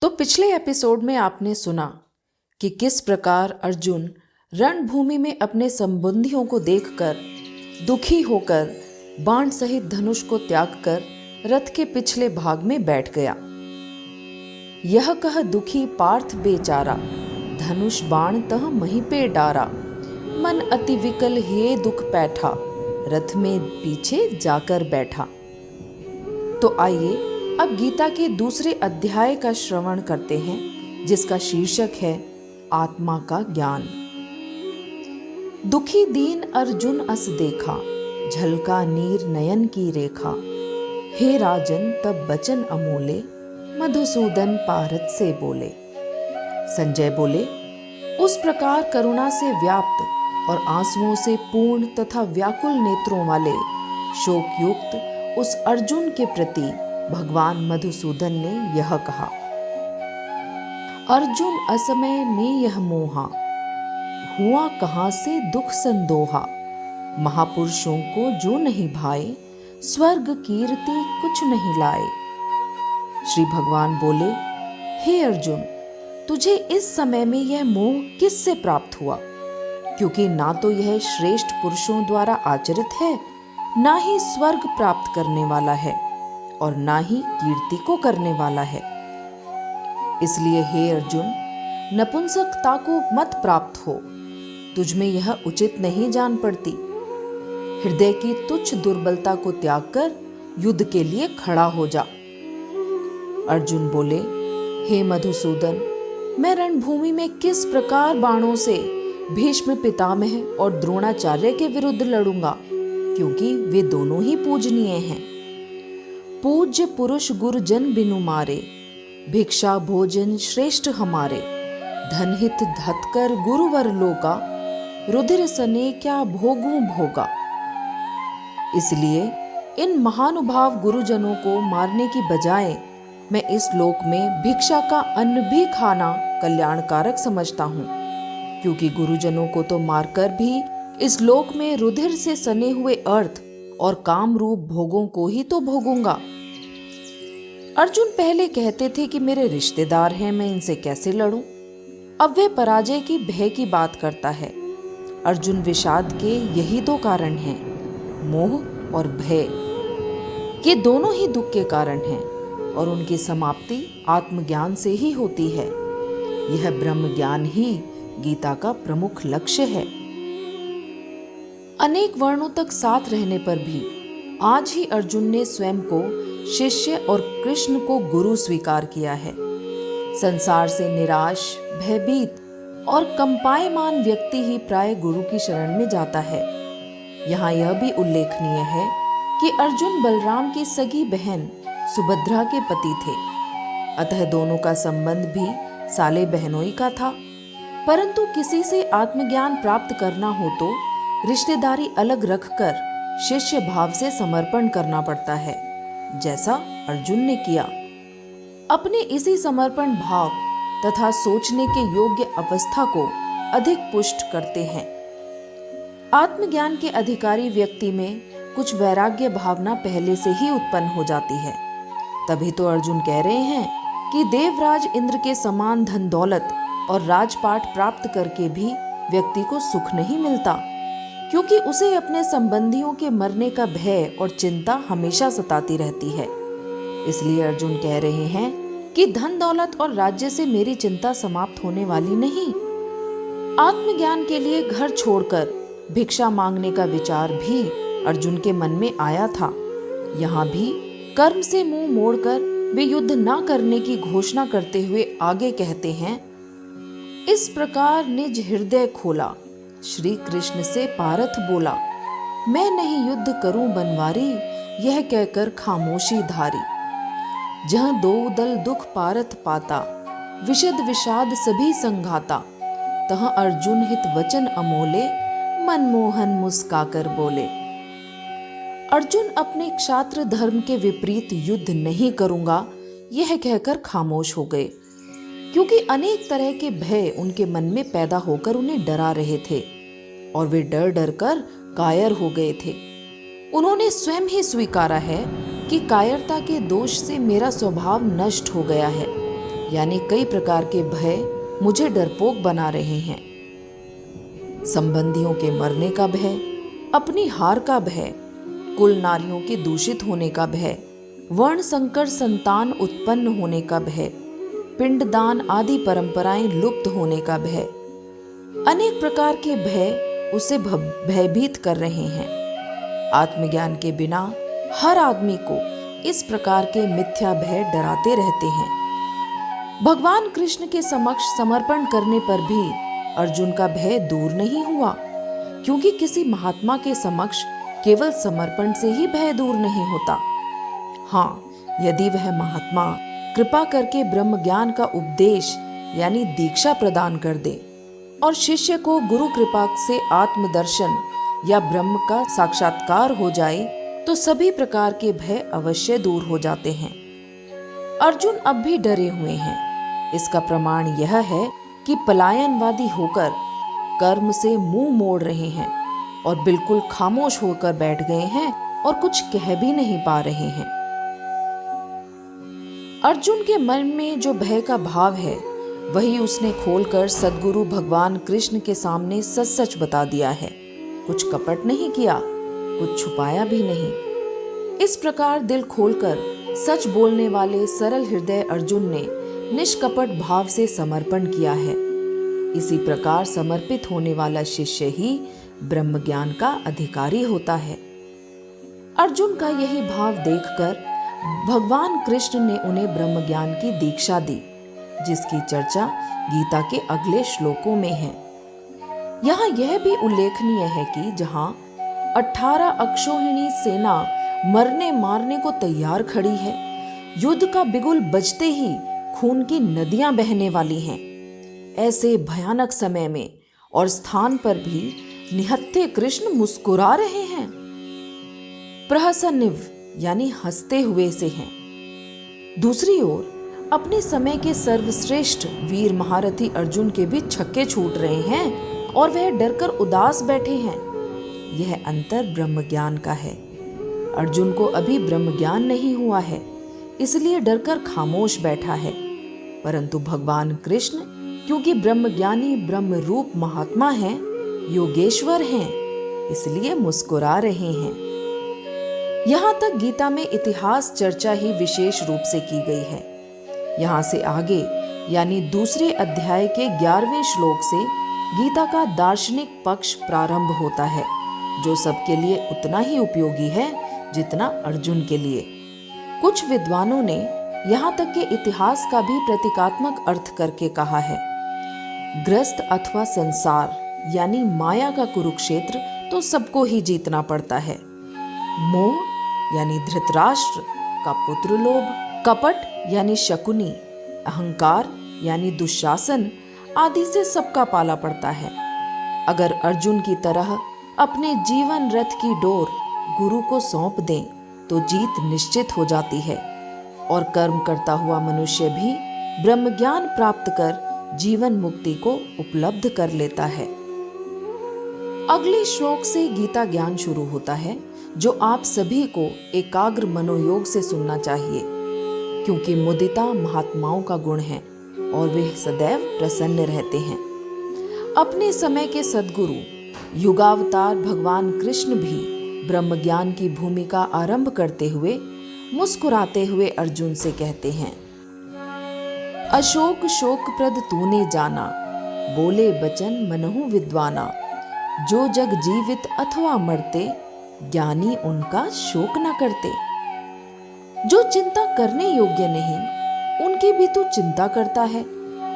तो पिछले एपिसोड में आपने सुना कि किस प्रकार अर्जुन रणभूमि में अपने संबंधियों को देखकर दुखी होकर बाण सहित धनुष को त्याग कर रथ के पिछले भाग में बैठ गया। यह कह दुखी पार्थ बेचारा, धनुष बाण तह मही पे डारा। मन अति विकल हे दुख पैठा, रथ में पीछे जाकर बैठा। तो आइए अब गीता के दूसरे अध्याय का श्रवण करते हैं, जिसका शीर्षक है आत्मा का ज्ञान। दुखी दीन अर्जुन अस देखा, झलका नीर नयन की रेखा। हे राजन तब बचन अमोले, मधुसूदन पारत से बोले। संजय बोले, उस प्रकार करुणा से व्याप्त और आंसुओं से पूर्ण तथा व्याकुल नेत्रों वाले शोक युक्त उस अर्जुन के प्रति भगवान मधुसूदन ने यह कहा। अर्जुन असमय में यह मोहा, हुआ कहां से दुख संदोहा। महापुरुषों को जो नहीं भाए, स्वर्ग कीर्ति कुछ नहीं लाए। श्री भगवान बोले, हे अर्जुन, तुझे इस समय में यह मोह किससे प्राप्त हुआ? क्योंकि ना तो यह श्रेष्ठ पुरुषों द्वारा आचरित है, ना ही स्वर्ग प्राप्त करने वाला है और ना ही कीर्ति को करने वाला है। इसलिए हे अर्जुन, नपुंसकता को मत प्राप्त हो, तुझ में यह उचित नहीं जान पड़ती। हृदय की तुच्छ दुर्बलता को त्याग कर युद्ध के लिए खड़ा हो जा। अर्जुन बोले, हे मधुसूदन, मैं रणभूमि में किस प्रकार बाणों से भीष्म पितामह और द्रोणाचार्य के विरुद्ध लड़ूंगा, क्योंकि वे दोनों ही पूजनीय हैं। पूज्य पुरुष गुरुजन बिनु मारे, भिक्षा भोजन श्रेष्ठ हमारे। धनहित धतकर गुरुवर लोका, रुधिर सने क्या भोगू भोगा। इसलिए इन महानुभाव गुरुजनों को मारने की बजाय मैं इस लोक में भिक्षा का अन्न भी खाना कल्याणकारक समझता हूँ, क्योंकि गुरुजनों को तो मारकर भी इस लोक में रुधिर से सने हुए अर्थ और काम रूप भोगों को ही तो भोगूंगा। अर्जुन पहले कहते थे कि मेरे रिश्तेदार हैं, मैं इनसे कैसे लड़ूं। अब वे पराजय की भय की बात करता है। अर्जुन विषाद के यही दो कारण हैं, मोह और भय। ये दोनों ही दुख के कारण हैं और उनकी समाप्ति आत्मज्ञान से ही होती है। यह ब्रह्म ज्ञान ही गीता का प्रमुख लक्ष्य है। अनेक वर्णों तक साथ रहने पर भी आज ही अर्जुन ने स्वयं को शिष्य और कृष्ण को गुरु स्वीकार किया है। संसार से निराश, भयभीत और कंपायमान व्यक्ति ही प्राय गुरु की शरण में जाता है। यहाँ यह भी उल्लेखनीय है कि अर्जुन बलराम की सगी बहन सुभद्रा के पति थे, अतः दोनों का संबंध भी साले बहनोई का था। परंतु किसी से आत्मज्ञान प्राप्त करना हो तो रिश्तेदारी अलग रखकर शिष्य भाव से समर्पण करना पड़ता है, जैसा अर्जुन ने किया। अपने इसी समर्पण भाव तथा सोचने के योग्य अवस्था को अधिक पुष्ट करते हैं। आत्मज्ञान के अधिकारी व्यक्ति में कुछ वैराग्य भावना पहले से ही उत्पन्न हो जाती है। तभी तो अर्जुन कह रहे हैं कि देवराज इंद्र के समान धन दौलत और राजपाट प्राप्त करके भी व्यक्ति को सुख नहीं मिलता, क्योंकि उसे अपने संबंधियों के मरने का भय और चिंता हमेशा सताती रहती है। इसलिए अर्जुन कह रहे हैं कि धन दौलत और राज्य से मेरी चिंता समाप्त होने वाली नहीं। आत्मज्ञान के लिए घर छोड़कर भिक्षा मांगने का विचार भी अर्जुन के मन में आया था। यहाँ भी कर्म से मुंह मोड़कर वे युद्ध न करने की घोषणा करते हुए आगे कहते हैं, इस प्रकार निज हृदय खोला, श्री कृष्ण से पारथ बोला। मैं नहीं युद्ध करूं बनवारी, यह कहकर खामोशी धारी। जहां दो दल दुख पारथ पाता, विशद विषाद सभी संघाता। तहां अर्जुन हित वचन अमोले, मनमोहन मुस्काकर बोले। अर्जुन अपने क्षात्र धर्म के विपरीत युद्ध नहीं करूंगा यह कहकर खामोश हो गए, क्योंकि अनेक तरह के भय उनके मन में पैदा होकर उन्हें डरा रहे थे और वे डर डर कर कायर हो गए थे। उन्होंने स्वयं ही स्वीकारा है कि कायरता के दोष से मेरा स्वभाव नष्ट हो गया है, यानी कई प्रकार के भय मुझे डरपोक बना रहे हैं। संबंधियों के मरने का भय, अपनी हार का भय, कुल नारियों के दूषित होने का भय, वर्ण संकर संतान उत्पन्न होने का भय, पिंडदान आदि परंपराएं लुप्त होने का भय। अनेक प्रकार के भय उसे भयभीत कर रहे हैं। आत्मज्ञान के बिना हर आदमी को इस प्रकार के मिथ्या भय डराते रहते हैं। भगवान कृष्ण के समक्ष समर्पण करने पर भी अर्जुन का भय दूर नहीं हुआ, क्योंकि किसी महात्मा के समक्ष केवल समर्पण से ही भय दूर नहीं होता। हाँ, यदि वह महात्मा कृपा करके ब्रह्म ज्ञान का उपदेश यानी दीक्षा प्रदान कर दे और शिष्य को गुरु कृपा से आत्मदर्शन या ब्रह्म का साक्षात्कार हो जाए तो सभी प्रकार के भय अवश्य दूर हो जाते हैं। अर्जुन अब भी डरे हुए हैं। इसका प्रमाण यह है कि पलायनवादी होकर कर्म से मुंह मोड़ रहे हैं और बिल्कुल खामोश होकर बैठ गए हैं और कुछ कह भी नहीं पा रहे हैं। अर्जुन के मन में जो भय का भाव है वही उसने खोलकर सद्गुरु भगवान कृष्ण के सामने सच सच बता दिया है। कुछ कपट नहीं किया, कुछ छुपाया भी नहीं। इस प्रकार दिल खोलकर सच बोलने वाले सरल हृदय अर्जुन ने निष्कपट भाव से समर्पण किया है। इसी प्रकार समर्पित होने वाला शिष्य ही ब्रह्म ज्ञान का अधिकारी होता है। अर्जुन का यही भाव देखकर भगवान कृष्ण ने उन्हें ब्रह्म ज्ञान की दीक्षा दी, जिसकी चर्चा गीता के अगले श्लोकों में है। यहाँ यह भी उल्लेखनीय है कि जहाँ 18 अक्षौहिणी सेना मरने मारने को तैयार खड़ी है, युद्ध का बिगुल बजते ही खून की नदियां बहने वाली हैं, ऐसे भयानक समय में और स्थान पर भी निहत्थे कृष्ण मुस्कुरा रहे हैं, प्रहसन्निव यानी हंसते हुए से हैं। दूसरी ओर अपने समय के सर्वश्रेष्ठ वीर महारथी अर्जुन के भी छक्के छूट रहे हैं और वह डरकर उदास बैठे हैं। यह अंतर ब्रह्म ज्ञान का है। अर्जुन को अभी ब्रह्म ज्ञान नहीं हुआ है, इसलिए डरकर खामोश बैठा है, परंतु भगवान कृष्ण क्योंकि ब्रह्मज्ञानी ब्रह्म रूप महात्मा हैं, योगेश्वर हैं, इसलिए मुस्कुरा रहे हैं। यहाँ तक गीता में इतिहास चर्चा ही विशेष रूप से की गई है। यहाँ से आगे यानी दूसरे अध्याय के 11वें श्लोक से गीता का दार्शनिक पक्ष प्रारंभ होता है, जो सबके लिए उतना ही उपयोगी है जितना अर्जुन के लिए। कुछ विद्वानों ने यहाँ तक के इतिहास का भी प्रतीकात्मक अर्थ करके कहा है। ग्रस्त अथवा संसार यानी माया का कुरुक्षेत्र तो सबको ही जीतना पड़ता है। मोह यानी धृतराष्ट्र का पुत्र लोभ, कपट यानी शकुनी, अहंकार यानी दुशासन आदि से सबका पाला पड़ता है। अगर अर्जुन की तरह अपने जीवन रथ की डोर गुरु को सौंप दें तो जीत निश्चित हो जाती है और कर्म करता हुआ मनुष्य भी ब्रह्म ज्ञान प्राप्त कर जीवन मुक्ति को उपलब्ध कर लेता है। अगले श्लोक से गीता ज्ञान शुरू होता है, जो आप सभी को एकाग्र मनोयोग से सुनना चाहिए, क्योंकि मुदिता महात्माओं का गुण है और वे सदैव प्रसन्न रहते हैं। अपने समय के सद्गुरु युगावतार भगवान कृष्ण भी ब्रह्म ज्ञान की भूमिका आरंभ करते हुए मुस्कुराते हुए अर्जुन से कहते हैं, अशोक शोकप्रद तूने जाना, बोले बचन मनहु विद्वाना, जो जग जीवित अथवा मरते, ज्ञानी उनका शोक न करते। जो चिंता करने योग्य नहीं, उनकी भी तो चिंता करता है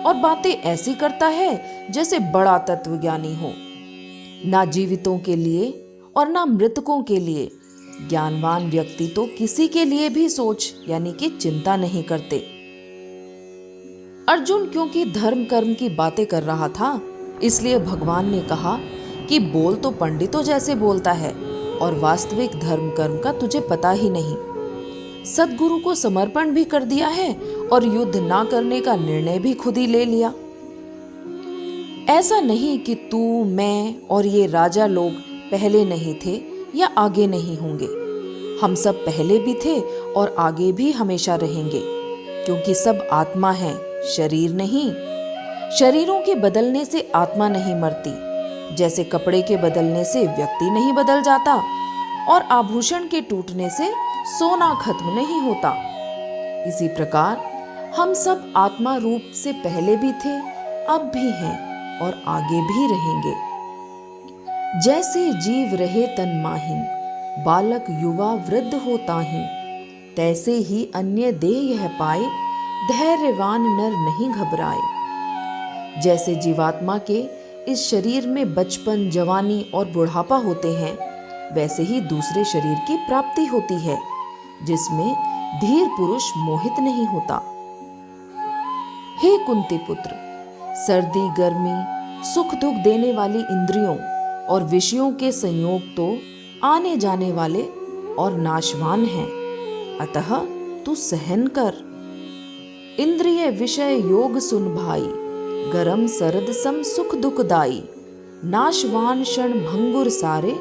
और बातें ऐसी करता है जैसे बड़ा तत्वज्ञानी हो। ना जीवितों के लिए और ना मृतकों के लिए ज्ञानवान व्यक्ति तो किसी के लिए भी सोच यानी कि चिंता नहीं करते। अर्जुन क्योंकि धर्म कर्म की बातें कर रहा था, इसलिए भगवान ने कहा कि बोल तो पंडितों जैसे बोलता है और वास्तविक धर्म कर्म का तुझे पता ही नहीं। सद्गुरु को समर्पण भी कर दिया है और युद्ध ना करने का निर्णय भी खुद ही ले लिया। ऐसा नहीं कि तू, मैं और ये राजा लोग पहले नहीं थे या आगे नहीं होंगे। हम सब पहले भी थे और आगे भी हमेशा रहेंगे, क्योंकि सब आत्मा हैं शरीर नहीं। शरीरों के बदलने से आत्मा नहीं मरती, जैसे कपड़े के बदलने से व्यक्ति नहीं बदल जाता और आभूषण के टूटने से सोना खत्म नहीं होता। इसी प्रकार हम सब आत्मा रूप से पहले भी थे, अब भी हैं और आगे भी रहेंगे। जैसे जीव रहे तन माहिन, बालक युवा वृद्ध हो ताहि, तैसे ही अन्य देह यह पाए, धैर्यवान नर नहीं घबराए। जैसे जीवात्मा के इस शरीर में बचपन, जवानी और बुढ़ापा होते हैं, वैसे ही दूसरे शरीर की प्राप्ति होती है, जिसमें धीर पुरुष मोहित नहीं होता। हे कुंती पुत्र, सर्दी, गर्मी, सुख दुख देने वाली इंद्रियों और विषयों के संयोग तो आने जाने वाले और नाशवान हैं, अतः तू सहन कर। इंद्रिय विषय योग सुन भाई, गरम सरद सम सुख दुखदाई, नाशवान क्षण भंगुर सारे,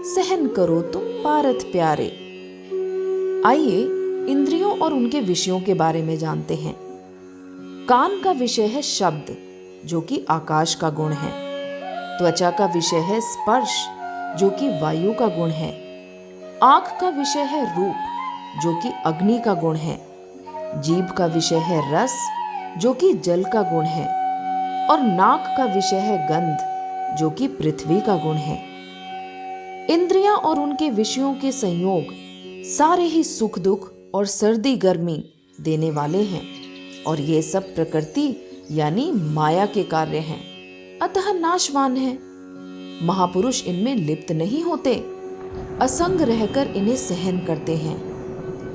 सहन करो तुम पारथ प्यारे। आइए इंद्रियों और उनके विषयों के बारे में जानते हैं। कान का विषय है शब्द, जो कि आकाश का गुण है। त्वचा का विषय है स्पर्श, जो कि वायु का गुण है। आंख का विषय है रूप, जो कि अग्नि का गुण है। जीभ का विषय है रस, जो कि जल का गुण है। और नाक का विषय है गंध, जो कि पृथ्वी का गुण है। इंद्रियां और उनके विषयों के संयोग सारे ही सुख दुख और सर्दी गर्मी देने वाले हैं, और ये सब प्रकृति यानी माया के कार्य हैं, अतः नाशवान हैं। महापुरुष इनमें लिप्त नहीं होते, असंग रहकर इन्हें सहन करते हैं।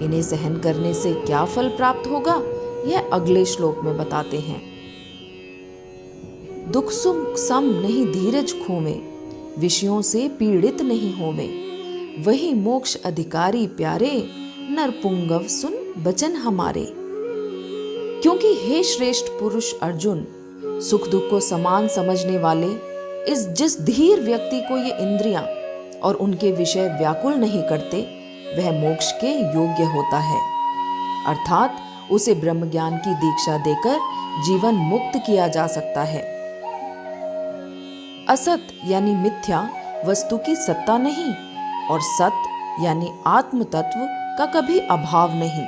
इन्हें सहन करने से क्या फल प्राप्त होगा, यह अगले श्लोक में बताते हैं। दुख सुख सम नहीं धीरज खोवे, विषयों से पीड़ित नहीं होवे, वही मोक्ष अधिकारी प्यारे, नरपुंगव सुन बचन हमारे। क्योंकि हे श्रेष्ठ पुरुष अर्जुन, सुख दुख को समान समझने वाले जिस धीर व्यक्ति को ये इंद्रियां और उनके विषय व्याकुल नहीं करते, वह मोक्ष के योग्य होता है, अर्थात उसे ब्रह्म ज्ञान की दीक्षा देकर जीवन मुक्त किया जा सकता है। असत यानी मिथ्या वस्तु की सत्ता नहीं, और सत्य यानी आत्म तत्व का कभी अभाव नहीं।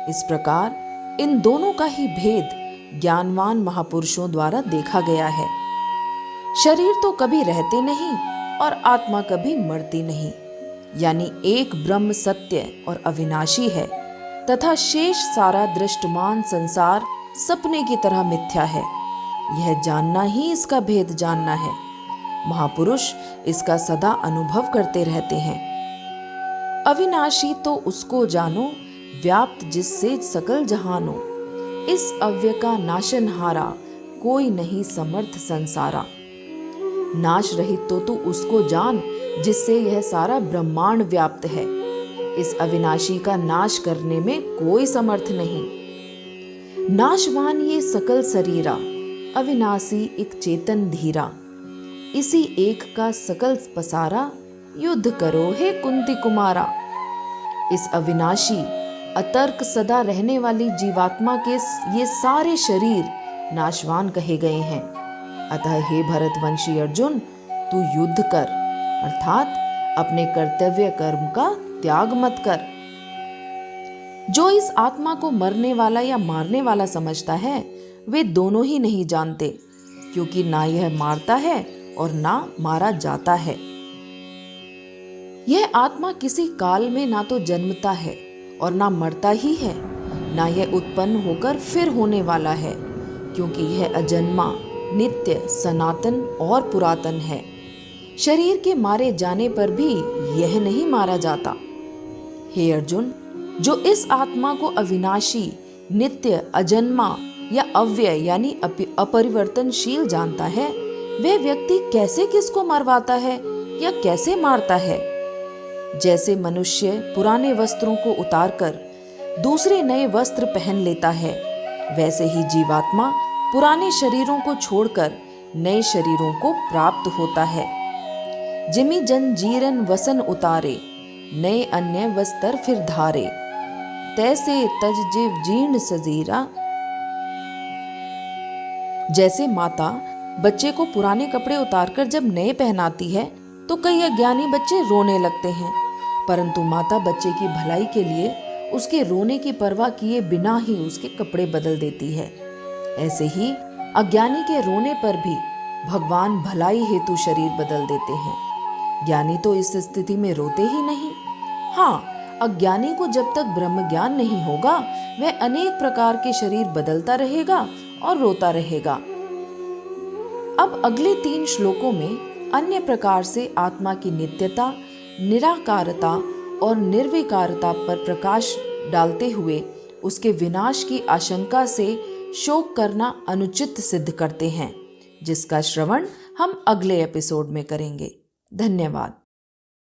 इस प्रकार इन दोनों का ही भेद ज्ञानवान महापुरुषों द्वारा देखा गया है। शरीर तो कभी रहते नहीं और आत्मा कभी मरती नहीं, यानी एक ब्रह्म सत्य और अविनाशी है, तथा शेष सारा दृष्टमान संसार सपने की तरह मिथ्या है। यह जानना ही इसका भेद जानना है। महापुरुष इसका सदा अनुभव करते रहते हैं। अविनाशी तो उसको जानो, व्याप्त जिससे सकल जहानो, इस अव्य का नाशनहारा, कोई नहीं समर्थ संसारा। नाश रहित तो तू उसको जान, जिससे यह सारा ब्रह्मांड व्याप्त है। इस अविनाशी का नाश करने में कोई समर्थ नहीं। नाशवान ये सकल शरीरा, अविनाशी एक चेतन धीरा, इसी एक का सकल पसारा, युद्ध करो हे कुंती कुमारा। इस अविनाशी अतर्क सदा रहने वाली जीवात्मा के ये सारे शरीर नाशवान कहे गए हैं। अतः हे भरतवंशी अर्जुन, तू युद्ध कर, अर्थात अपने कर्तव्य कर्म का त्याग मत कर। जो इस आत्मा को मरने वाला या मारने वाला समझता है, वे दोनों ही नहीं जानते, क्योंकि ना यह मारता है और ना मारा जाता है। यह आत्मा किसी काल में ना तो जन्मता है और ना मरता ही है, ना यह उत्पन्न होकर फिर होने वाला है, क्योंकि यह अजन्मा, नित्य, सनातन और पुरातन है। शरीर के मारे जाने पर भी यह नहीं मारा जाता। हे अर्जुन, जो इस आत्मा को अविनाशी, नित्य, अजन्मा या अव्यय यानी अपरिवर्तनशील जानता है, वह व्यक्ति कैसे किसको मरवाता है या कैसे मारता है? जैसे मनुष्य पुराने वस्त्रों को उतारकर दूसरे नए वस्त्र पहन लेता है, वैसे ही जीवात्मा पुराने शरीरों को छोड़कर नए शरीरों को प्राप्त होता है। जिमि जंजीरन वसन उतारे, नए अन्य वस्त्र फिर धारे, तैसे तज जीव जीर्ण सजीरा, जैसे माता बच्चे को पुराने कपड़े उतारकर जब नए पहनाती है तो कई अज्ञानी बच्चे रोने लगते हैं, परंतु माता बच्चे की भलाई के लिए उसके रोने की परवाह किए बिना ही उसके कपड़े बदल देती है। ऐसे ही अज्ञानी के रोने पर भी भगवान भलाई हेतु शरीर बदल देते हैं। ज्ञानी तो इस स्थिति में रोते ही नहीं। हाँ, अज्ञानी को जब तक ब्रह्म ज्ञान नहीं होगा वह अनेक प्रकार के शरीर बदलता रहेगा और रोता रहेगा। अब अगले 3 श्लोकों में अन्य प्रकार से आत्मा की नित्यता, निराकारता और निर्विकारता पर प्रकाश डालते हुए उसके विनाश की आशंका से शोक करना अनुचित सिद्ध करते हैं, जिसका श्रवण हम अगले एपिसोड में करेंगे। धन्यवाद।